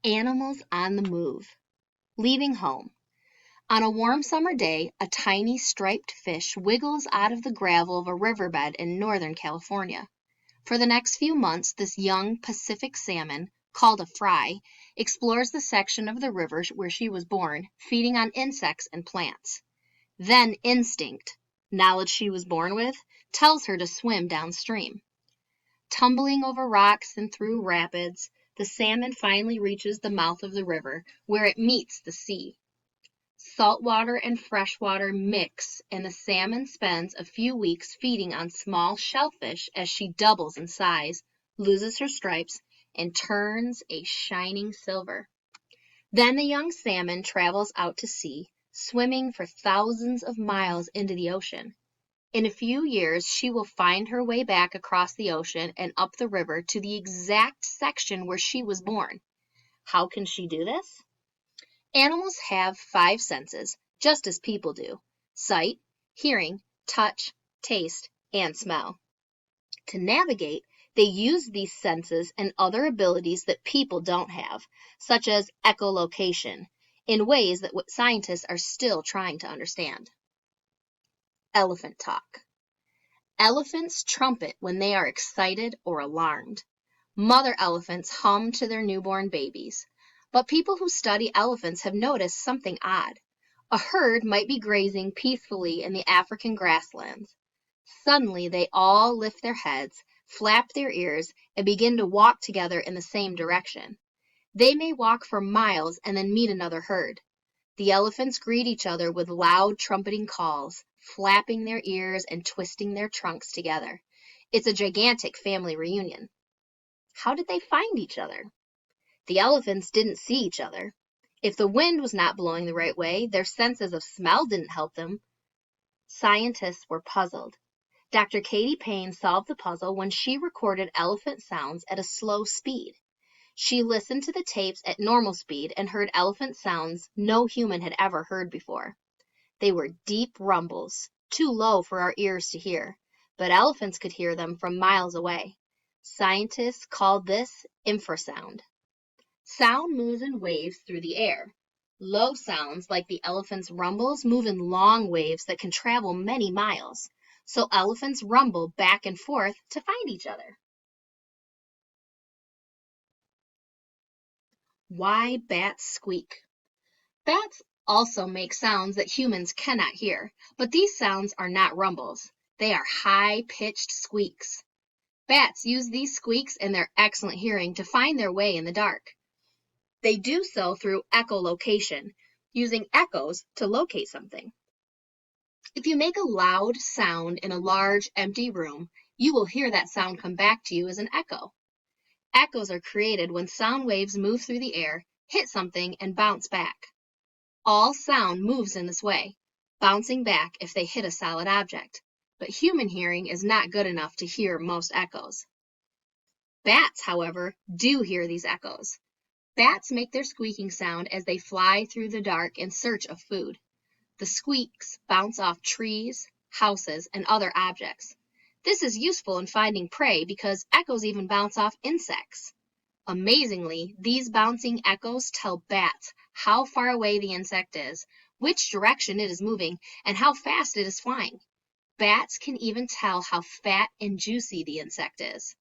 Animals on the move. Leaving home. On a warm summer day, a tiny striped fish wiggles out of the gravel of a riverbed in Northern California. For the next few months, this young Pacific salmon, called a fry, explores the section of the river where she was born, feeding on insects and plants. Then instinct, knowledge she was born with, tells her to swim downstream. Tumbling over rocks and through rapids, the salmon finally reaches the mouth of the river, where it meets the sea. Salt water and fresh water mix, and the salmon spends a few weeks feeding on small shellfish as she doubles in size, loses her stripes, and turns a shining silver. Then the young salmon travels out to sea, swimming for thousands of miles into the ocean. In a few years, she will find her way back across the ocean and up the river to the exact section where she was born. How can she do this? Animals have 5 senses, just as people do: sight, hearing, touch, taste, and smell. To navigate, they use these senses and other abilities that people don't have, such as echolocation, in ways that scientists are still trying to understand. Elephant talk. Elephants trumpet when they are excited or alarmed. Mother elephants hum to their newborn babies. But people who study elephants have noticed something odd. A herd might be grazing peacefully in the African grasslands. Suddenly, they all lift their heads, flap their ears, and begin to walk together in the same direction. They may walk for miles and then meet another herd. The elephants greet each other with loud trumpeting calls, flapping their ears and twisting their trunks together. It's a gigantic family reunion. How did they find each other? The elephants didn't see each other. If the wind was not blowing the right way, their senses of smell didn't help them. Scientists were puzzled. Dr. Katie Payne solved the puzzle when she recorded elephant sounds at a slow speed. She listened to the tapes at normal speed and heard elephant sounds no human had ever heard before. They were deep rumbles, too low for our ears to hear, but elephants could hear them from miles away. Scientists called this infrasound. Sound moves in waves through the air. Low sounds, like the elephant's rumbles, move in long waves that can travel many miles. So elephants rumble back and forth to find each other. Why bats squeak. Bats also make sounds that humans cannot hear, but these sounds are not rumbles. They are high-pitched squeaks. Bats use these squeaks and their excellent hearing to find their way in the dark. They do so through echolocation, using echoes to locate something. If you make a loud sound in a large, empty room, you will hear that sound come back to you as an echo. Echoes are created when sound waves move through the air, hit something, and bounce back. All sound moves in this way, bouncing back if they hit a solid object, but human hearing is not good enough to hear most echoes. Bats, however, do hear these echoes. Bats make their squeaking sound as they fly through the dark in search of food. The squeaks bounce off trees, houses, and other objects. This is useful in finding prey because echoes even bounce off insects. Amazingly, these bouncing echoes tell bats how far away the insect is, which direction it is moving, and how fast it is flying. Bats can even tell how fat and juicy the insect is.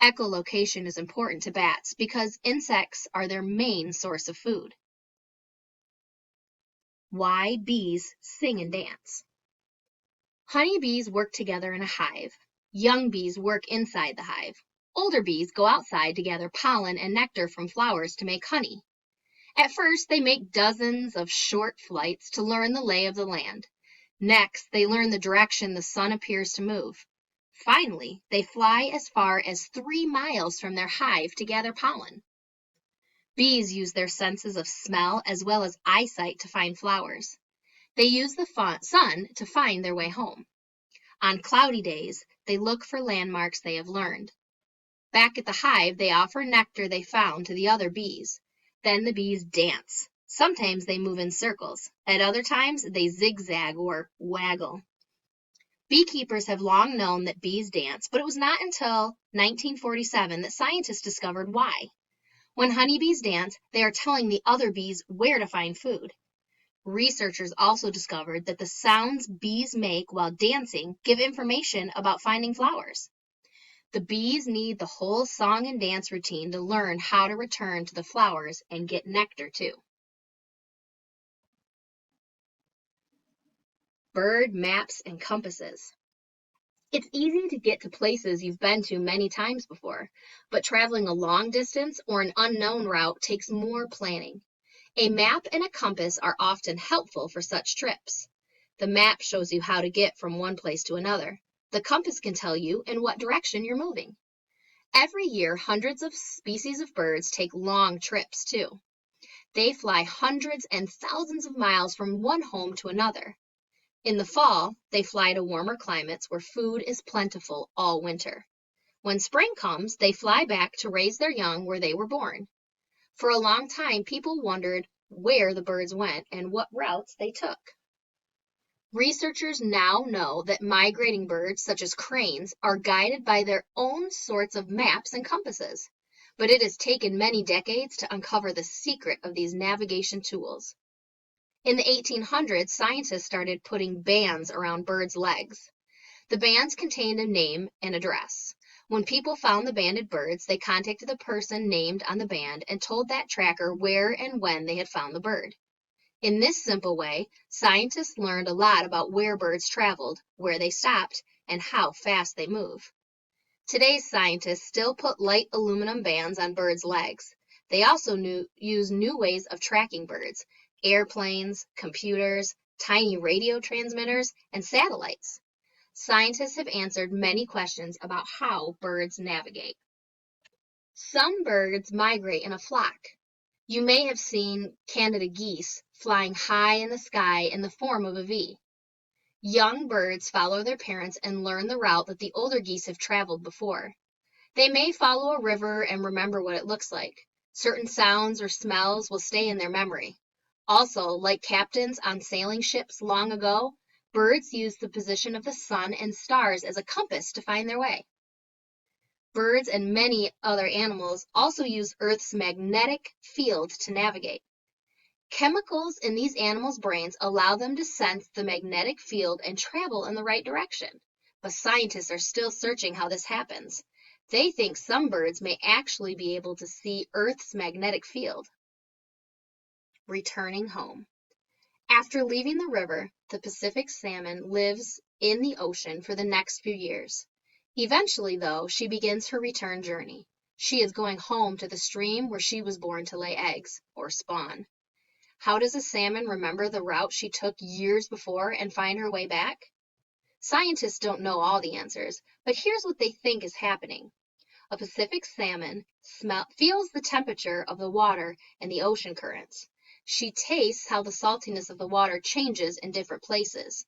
Echolocation is important to bats because insects are their main source of food. Why bees sing and dance. Honeybees work together in a hive. Young bees work inside the hive. Older bees go outside to gather pollen and nectar from flowers to make honey. At first, they make dozens of short flights to learn the lay of the land. Next, they learn the direction the sun appears to move. Finally, they fly as far as 3 miles from their hive to gather pollen. Bees use their senses of smell as well as eyesight to find flowers. They use the sun to find their way home. On cloudy days, they look for landmarks they have learned. Back at the hive, they offer nectar they found to the other bees. Then the bees dance. Sometimes they move in circles. At other times, they zigzag or waggle. Beekeepers have long known that bees dance, but it was not until 1947 that scientists discovered why. When honeybees dance, they are telling the other bees where to find food. Researchers also discovered that the sounds bees make while dancing give information about finding flowers. The bees need the whole song and dance routine to learn how to return to the flowers and get nectar too. Bird maps and compasses. It's easy to get to places you've been to many times before, but traveling a long distance or an unknown route takes more planning. A map and a compass are often helpful for such trips. The map shows you how to get from one place to another. The compass can tell you in what direction you're moving. Every year, hundreds of species of birds take long trips too. They fly hundreds and thousands of miles from one home to another. In the fall, they fly to warmer climates where food is plentiful all winter. When spring comes, they fly back to raise their young where they were born. For a long time, people wondered where the birds went and what routes they took. Researchers now know that migrating birds, such as cranes, are guided by their own sorts of maps and compasses. But it has taken many decades to uncover the secret of these navigation tools. In the 1800s, scientists started putting bands around birds' legs. The bands contained a name and address. When people found the banded birds, they contacted the person named on the band and told that tracker where and when they had found the bird. In this simple way, scientists learned a lot about where birds traveled, where they stopped, and how fast they move. Today's scientists still put light aluminum bands on birds' legs. They also use new ways of tracking birds: airplanes, computers, tiny radio transmitters, and satellites. Scientists have answered many questions about how birds navigate. Some birds migrate in a flock. You may have seen Canada geese flying high in the sky in the form of a V. Young birds follow their parents and learn the route that the older geese have traveled before. They may follow a river and remember what it looks like. Certain sounds or smells will stay in their memory. Also, like captains on sailing ships long ago, birds use the position of the sun and stars as a compass to find their way. Birds and many other animals also use Earth's magnetic field to navigate. Chemicals in these animals' brains allow them to sense the magnetic field and travel in the right direction. But scientists are still searching how this happens. They think some birds may actually be able to see Earth's magnetic field. Returning home. After leaving the river, the Pacific salmon lives in the ocean for the next few years. Eventually, though, she begins her return journey. She is going home to the stream where she was born to lay eggs, or spawn. How does a salmon remember the route she took years before and find her way back? Scientists don't know all the answers, but here's what they think is happening. A Pacific salmon feels the temperature of the water and the ocean currents. She tastes how the saltiness of the water changes in different places.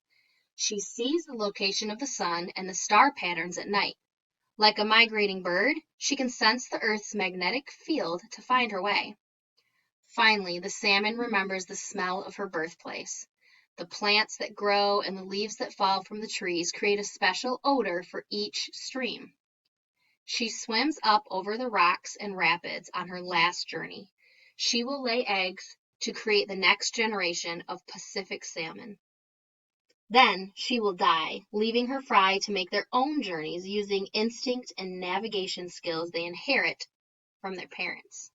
She sees the location of the sun and the star patterns at night. Like a migrating bird, she can sense the Earth's magnetic field to find her way. Finally, the salmon remembers the smell of her birthplace. The plants that grow and the leaves that fall from the trees create a special odor for each stream. She swims up over the rocks and rapids on her last journey. She will lay eggs to create the next generation of Pacific salmon. Then she will die, leaving her fry to make their own journeys using instinct and navigation skills they inherit from their parents.